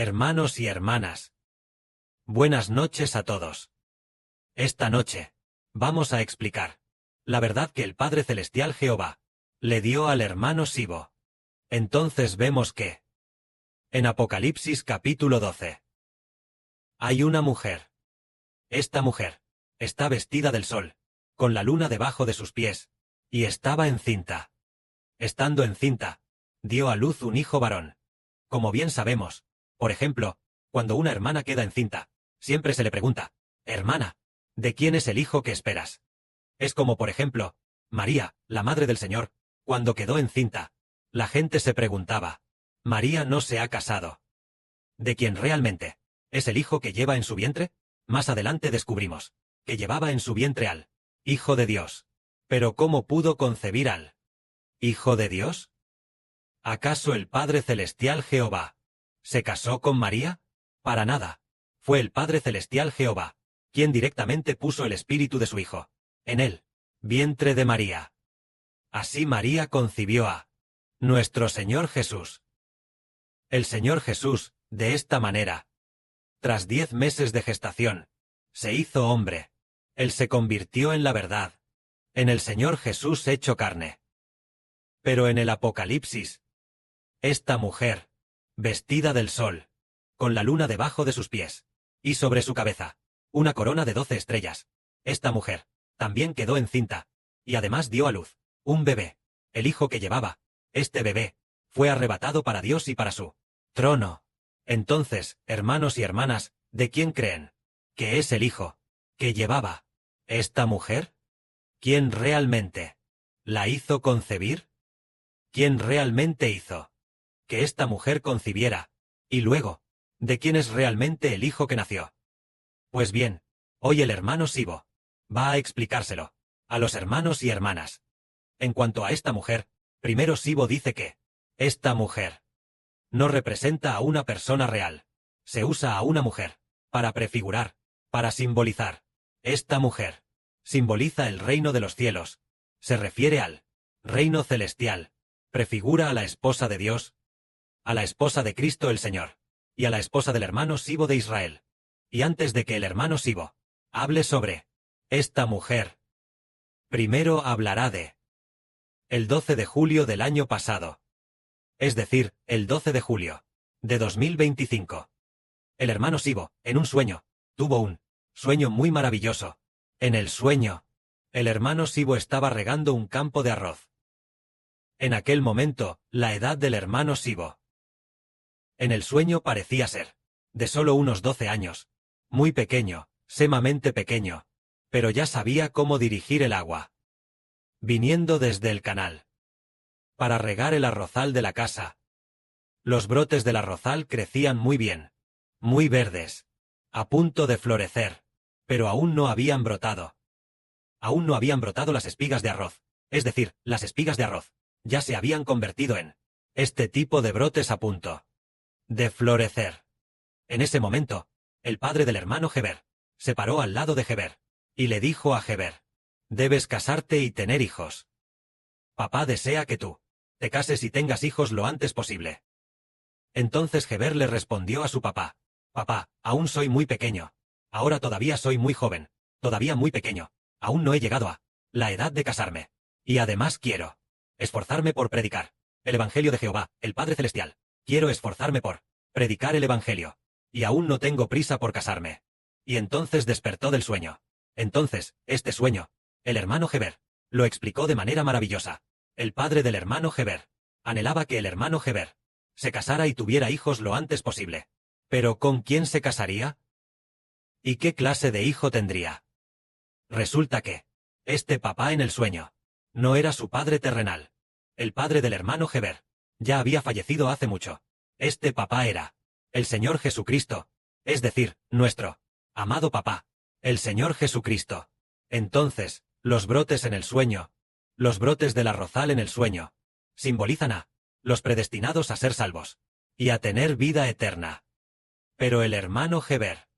Hermanos y hermanas, buenas noches a todos. Esta noche, vamos a explicar la verdad que el Padre Celestial Jehová le dio al hermano Sibo. Entonces vemos que, en Apocalipsis capítulo 12, hay una mujer. Esta mujer está vestida del sol, con la luna debajo de sus pies, y estaba encinta. Estando encinta, dio a luz un hijo varón. Como bien sabemos, por ejemplo, cuando una hermana queda encinta, siempre se le pregunta, hermana, ¿de quién es el hijo que esperas? Es como por ejemplo, María, la madre del Señor, cuando quedó encinta, la gente se preguntaba, María no se ha casado. ¿De quién realmente es el hijo que lleva en su vientre? Más adelante descubrimos que llevaba en su vientre al Hijo de Dios. Pero ¿cómo pudo concebir al Hijo de Dios? ¿Acaso el Padre Celestial Jehová se casó con María? Para nada. Fue el Padre Celestial Jehová quien directamente puso el espíritu de su Hijo en el vientre de María. Así María concibió a nuestro Señor Jesús. El Señor Jesús, de esta manera, tras 10 meses de gestación, se hizo hombre. Él se convirtió en la verdad, en el Señor Jesús hecho carne. Pero en el Apocalipsis, esta mujer, vestida del sol, con la luna debajo de sus pies, y sobre su cabeza, una corona de 12 estrellas, esta mujer, también quedó encinta, y además dio a luz un bebé, el hijo que llevaba. Este bebé fue arrebatado para Dios y para su trono. Entonces, hermanos y hermanas, ¿de quién creen que es el hijo que llevaba esta mujer? ¿Quién realmente la hizo concebir? ¿Quién realmente hizo que esta mujer concibiera? Y luego, ¿de quién es realmente el hijo que nació? Pues bien, hoy el hermano Sibo va a explicárselo a los hermanos y hermanas. En cuanto a esta mujer, primero Sibo dice que esta mujer no representa a una persona real. Se usa a una mujer para prefigurar, para simbolizar. Esta mujer simboliza el reino de los cielos. Se refiere al reino celestial. Prefigura a la esposa de Dios, a la esposa de Cristo el Señor, y a la esposa del hermano Sibo de Israel. Y antes de que el hermano Sibo hable sobre esta mujer, primero hablará de el 12 de julio del año pasado. Es decir, el 12 de julio de 2025. El hermano Sibo, en un sueño, tuvo un sueño muy maravilloso. En el sueño, el hermano Sibo estaba regando un campo de arroz. En aquel momento, la edad del hermano Sibo en el sueño parecía ser de solo unos 12 años, muy pequeño, sumamente pequeño, pero ya sabía cómo dirigir el agua, viniendo desde el canal, para regar el arrozal de la casa. Los brotes del arrozal crecían muy bien, muy verdes, a punto de florecer, pero aún no habían brotado. Aún no habían brotado las espigas de arroz, es decir, las espigas de arroz ya se habían convertido en este tipo de brotes a punto de florecer. En ese momento, el padre del hermano Heber se paró al lado de Heber y le dijo a Heber, debes casarte y tener hijos. Papá desea que tú te cases y tengas hijos lo antes posible. Entonces Heber le respondió a su papá, papá, aún soy muy pequeño, ahora todavía soy muy joven, todavía muy pequeño, aún no he llegado a la edad de casarme, y además quiero esforzarme por predicar el Evangelio de Jehová, el Padre Celestial. Quiero esforzarme por predicar el Evangelio, y aún no tengo prisa por casarme. Y entonces despertó del sueño. Entonces, este sueño, el hermano Heber lo explicó de manera maravillosa. El padre del hermano Heber anhelaba que el hermano Heber se casara y tuviera hijos lo antes posible. ¿Pero con quién se casaría? ¿Y qué clase de hijo tendría? Resulta que este papá en el sueño no era su padre terrenal. El padre del hermano Heber ya había fallecido hace mucho. Este papá era el Señor Jesucristo, es decir, nuestro amado papá, el Señor Jesucristo. Entonces, los brotes en el sueño, los brotes del arrozal en el sueño, simbolizan a los predestinados a ser salvos y a tener vida eterna. Pero el hermano Heber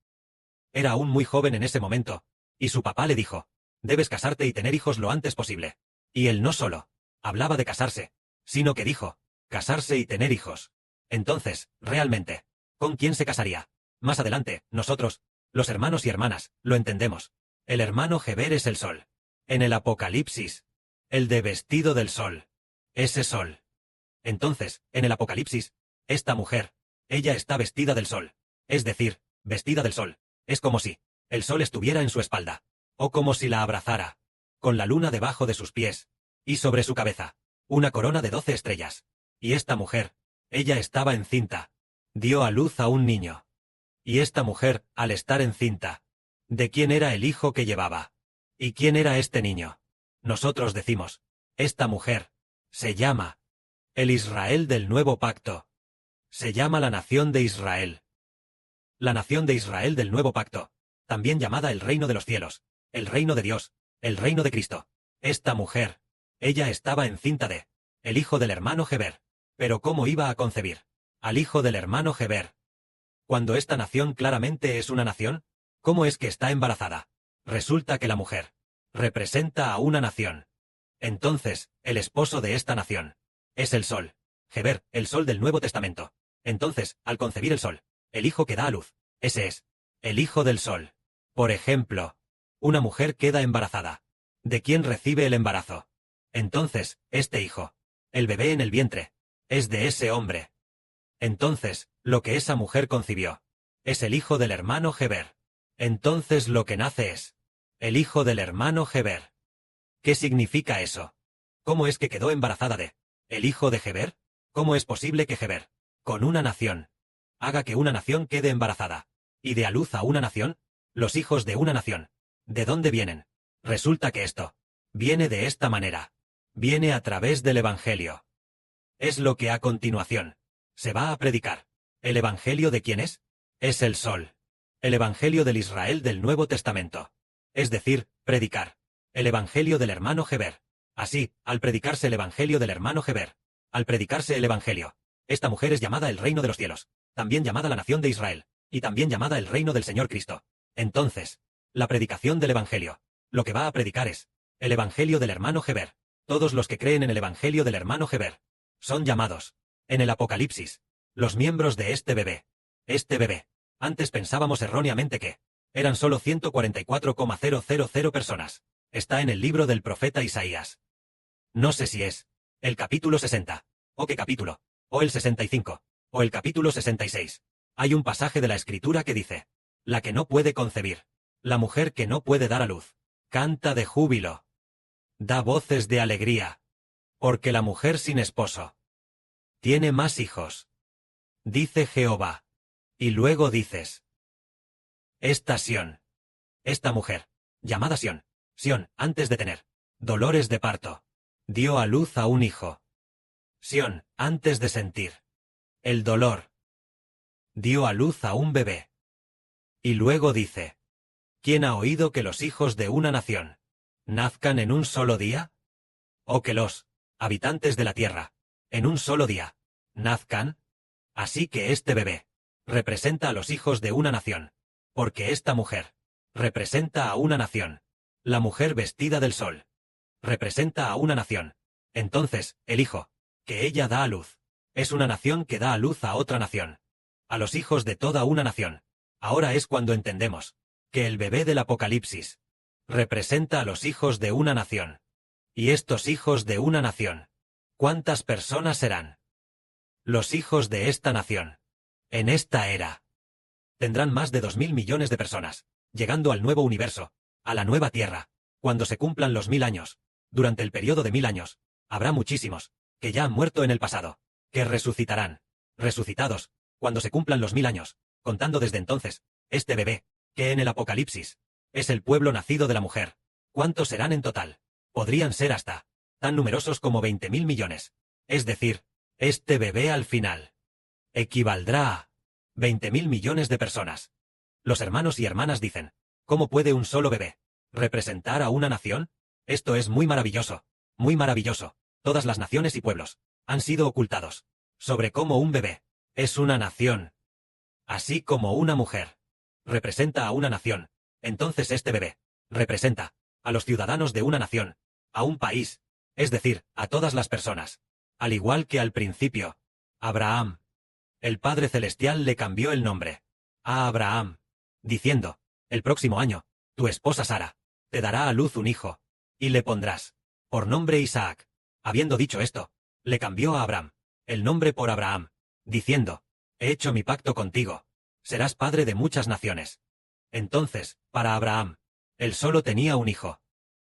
era aún muy joven en ese momento, y su papá le dijo, debes casarte y tener hijos lo antes posible. Y él no solo hablaba de casarse, sino que dijo, casarse y tener hijos. Entonces, realmente, ¿Con quién se casaría? Más adelante, nosotros, los hermanos y hermanas, lo entendemos. El hermano Heber es el sol. En el Apocalipsis, el de vestido del sol. Ese sol. Entonces, en el Apocalipsis, esta mujer, ella está vestida del sol. Es decir, vestida del sol. Es como si el sol estuviera en su espalda. O como si la abrazara. Con la luna debajo de sus pies. Y sobre su cabeza, una corona de 12 estrellas. Y esta mujer, ella estaba encinta. Dio a luz a un niño. Y esta mujer, al estar encinta, ¿de quién era el hijo que llevaba? ¿Y quién era este niño? Nosotros decimos, esta mujer, se llama el Israel del nuevo pacto. Se llama la nación de Israel. La nación de Israel del nuevo pacto, también llamada el reino de los cielos, el reino de Dios, el reino de Cristo. Esta mujer, ella estaba encinta de el hijo del hermano Heber. Pero ¿cómo iba a concebir al hijo del hermano Heber? Cuando esta nación claramente es una nación, ¿cómo es que está embarazada? Resulta que la mujer representa a una nación. Entonces, el esposo de esta nación es el sol. Heber, el sol del Nuevo Testamento. Entonces, al concebir el sol, el hijo que da a luz, ese es el hijo del sol. Por ejemplo, una mujer queda embarazada. ¿De quién recibe el embarazo? Entonces, este hijo, el bebé en el vientre, es de ese hombre. Entonces, lo que esa mujer concibió es el hijo del hermano Heber. Entonces lo que nace es el hijo del hermano Heber. ¿Qué significa eso? ¿Cómo es que quedó embarazada de el hijo de Heber? ¿Cómo es posible que Heber, con una nación, haga que una nación quede embarazada y dé a luz a una nación? Los hijos de una nación, ¿de dónde vienen? Resulta que esto viene de esta manera. Viene a través del Evangelio. Es lo que a continuación se va a predicar. ¿El Evangelio de quién es? Es el sol. El Evangelio del Israel del Nuevo Testamento. Es decir, predicar el Evangelio del hermano Heber. Así, al predicarse el Evangelio del hermano Heber, al predicarse el Evangelio, esta mujer es llamada el reino de los cielos, también llamada la nación de Israel, y también llamada el reino del Señor Cristo. Entonces, la predicación del Evangelio, lo que va a predicar es el Evangelio del hermano Heber. Todos los que creen en el Evangelio del hermano Heber son llamados, en el Apocalipsis, los miembros de este bebé. Este bebé. Antes pensábamos erróneamente que eran solo 144,000 personas. Está en el libro del profeta Isaías. No sé si es el capítulo 60, o qué capítulo, o el 65, o el capítulo 66. Hay un pasaje de la Escritura que dice, la que no puede concebir, la mujer que no puede dar a luz, canta de júbilo, da voces de alegría, porque la mujer sin esposo tiene más hijos. Dice Jehová. Y luego dices, esta Sión, esta mujer, llamada Sión, antes de tener dolores de parto, dio a luz a un hijo. Sión, antes de sentir el dolor, dio a luz a un bebé. Y luego dice, ¿quién ha oído que los hijos de una nación nazcan en un solo día? ¿O que los habitantes de la tierra, en un solo día, nazcan? Así que este bebé representa a los hijos de una nación, porque esta mujer representa a una nación. La mujer vestida del sol representa a una nación. Entonces, el hijo que ella da a luz es una nación que da a luz a otra nación, a los hijos de toda una nación. Ahora es cuando entendemos que el bebé del Apocalipsis representa a los hijos de una nación. Y estos hijos de una nación, ¿cuántas personas serán? Los hijos de esta nación, en esta era, tendrán más de 2.000 millones de personas, llegando al nuevo universo, a la nueva tierra, cuando se cumplan los 1000 años. Durante el periodo de 1000 años, habrá muchísimos, que ya han muerto en el pasado, que resucitarán, resucitados, cuando se cumplan los 1000 años, contando desde entonces, este bebé, que en el Apocalipsis, es el pueblo nacido de la mujer. ¿Cuántos serán en total? Podrían ser hasta tan numerosos como 20.000 millones. Es decir, este bebé al final equivaldrá a 20.000 millones de personas. Los hermanos y hermanas dicen, ¿cómo puede un solo bebé representar a una nación? Esto es muy maravilloso, muy maravilloso. Todas las naciones y pueblos han sido ocultados sobre cómo un bebé es una nación. Así como una mujer representa a una nación, entonces este bebé representa a los ciudadanos de una nación, a un país, es decir, a todas las personas. Al igual que al principio, Abraham el Padre Celestial le cambió el nombre a Abraham, diciendo, el próximo año, tu esposa Sara te dará a luz un hijo, y le pondrás por nombre Isaac. Habiendo dicho esto, le cambió a Abraham el nombre por Abraham, diciendo, he hecho mi pacto contigo, serás padre de muchas naciones. Entonces, para Abraham, él solo tenía un hijo.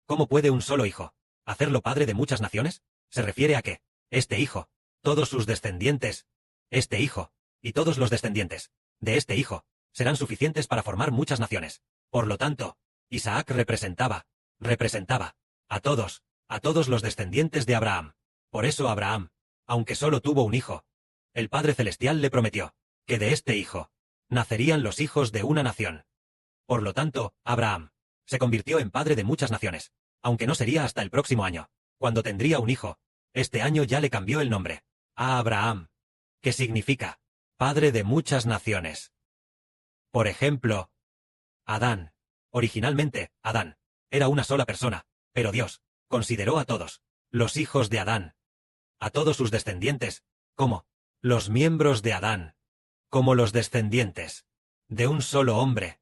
¿Cómo puede un solo hijo hacerlo padre de muchas naciones? Se refiere a que, este hijo, todos sus descendientes, este hijo, y todos los descendientes de este hijo, serán suficientes para formar muchas naciones. Por lo tanto, Isaac representaba a todos los descendientes de Abraham. Por eso Abraham, aunque solo tuvo un hijo, el Padre Celestial le prometió que de este hijo nacerían los hijos de una nación. Por lo tanto, Abraham se convirtió en padre de muchas naciones, aunque no sería hasta el próximo año, cuando tendría un hijo. Este año ya le cambió el nombre a Abraham, que significa padre de muchas naciones. Por ejemplo, Adán. Originalmente, Adán era una sola persona, pero Dios consideró a todos los hijos de Adán, a todos sus descendientes, como los miembros de Adán, como los descendientes de un solo hombre,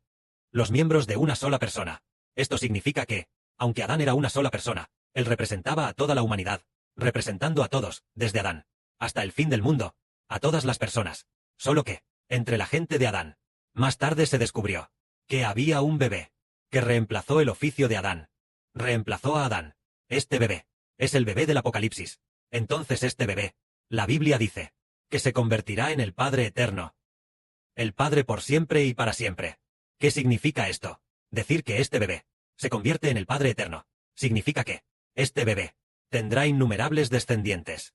los miembros de una sola persona. Esto significa que, aunque Adán era una sola persona, él representaba a toda la humanidad, representando a todos, desde Adán hasta el fin del mundo, a todas las personas. Solo que, entre la gente de Adán, más tarde se descubrió que había un bebé que reemplazó el oficio de Adán. Reemplazó a Adán. Este bebé es el bebé del Apocalipsis. Entonces este bebé, la Biblia dice, que se convertirá en el Padre eterno. El Padre por siempre y para siempre. ¿Qué significa esto? Decir que este bebé se convierte en el Padre eterno significa que este bebé tendrá innumerables descendientes.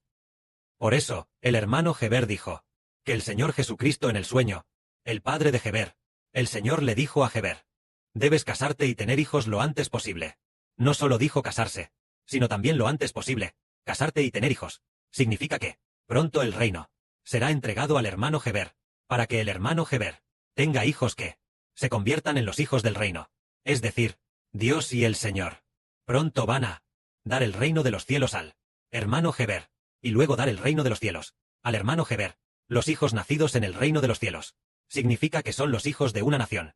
Por eso, el hermano Heber dijo que el Señor Jesucristo en el sueño, el padre de Heber, el Señor le dijo a Heber, debes casarte y tener hijos lo antes posible. No solo dijo casarse, sino también lo antes posible. Casarte y tener hijos significa que, pronto el reino será entregado al hermano Heber, para que el hermano Heber tenga hijos que se conviertan en los hijos del reino. Es decir, Dios y el Señor pronto van a dar el reino de los cielos al hermano Heber, y luego dar el reino de los cielos al hermano Heber. Los hijos nacidos en el reino de los cielos significa que son los hijos de una nación.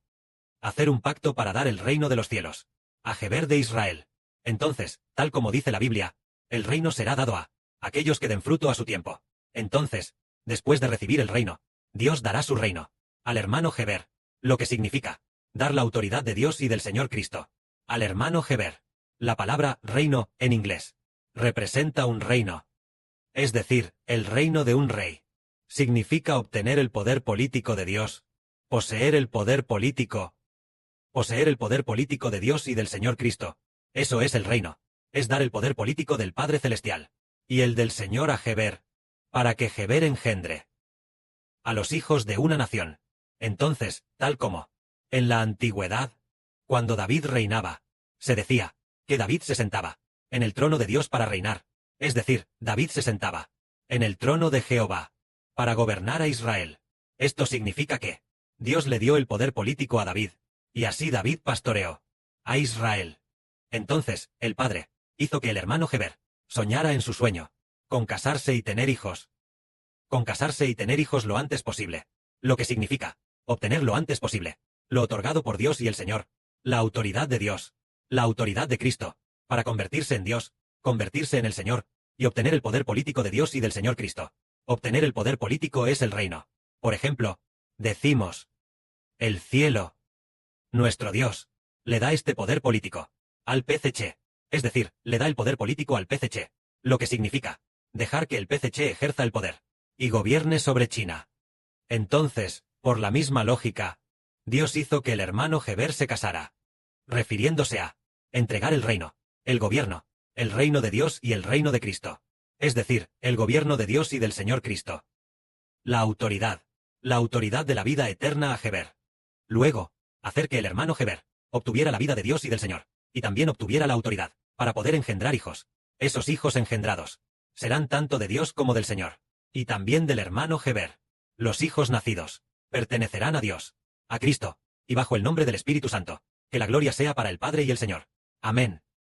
Hacer un pacto para dar el reino de los cielos a Heber de Israel. Entonces, tal como dice la Biblia, el reino será dado a aquellos que den fruto a su tiempo. Entonces, después de recibir el reino, Dios dará su reino al hermano Heber, lo que significa dar la autoridad de Dios y del Señor Cristo al hermano Heber. La palabra reino, en inglés, representa un reino. Es decir, el reino de un rey. Significa obtener el poder político de Dios, poseer el poder político de Dios y del Señor Cristo. Eso es el reino. Es dar el poder político del Padre Celestial y el del Señor a Heber, para que Heber engendre a los hijos de una nación. Entonces, tal como en la antigüedad, cuando David reinaba, se decía que David se sentaba en el trono de Dios para reinar. Es decir, David se sentaba en el trono de Jehová para gobernar a Israel. Esto significa que Dios le dio el poder político a David, y así David pastoreó a Israel. Entonces, el Padre hizo que el hermano Heber soñara en su sueño con casarse y tener hijos. Con casarse y tener hijos lo antes posible. Lo que significa obtener lo antes posible lo otorgado por Dios y el Señor, la autoridad de Dios, la autoridad de Cristo, para convertirse en Dios, convertirse en el Señor, y obtener el poder político de Dios y del Señor Cristo. Obtener el poder político es el reino. Por ejemplo, decimos, el cielo, nuestro Dios, le da este poder político al PCC, es decir, le da el poder político al PCC, lo que significa dejar que el PCC ejerza el poder y gobierne sobre China. Entonces, por la misma lógica, Dios hizo que el hermano Heber se casara, refiriéndose a entregar el reino, el gobierno, el reino de Dios y el reino de Cristo. Es decir, el gobierno de Dios y del Señor Cristo. La autoridad de la vida eterna a Heber. Luego, hacer que el hermano Heber obtuviera la vida de Dios y del Señor, y también obtuviera la autoridad para poder engendrar hijos. Esos hijos engendrados serán tanto de Dios como del Señor, y también del hermano Heber. Los hijos nacidos pertenecerán a Dios, a Cristo, y bajo el nombre del Espíritu Santo. Que la gloria sea para el Padre y el Señor. Amén.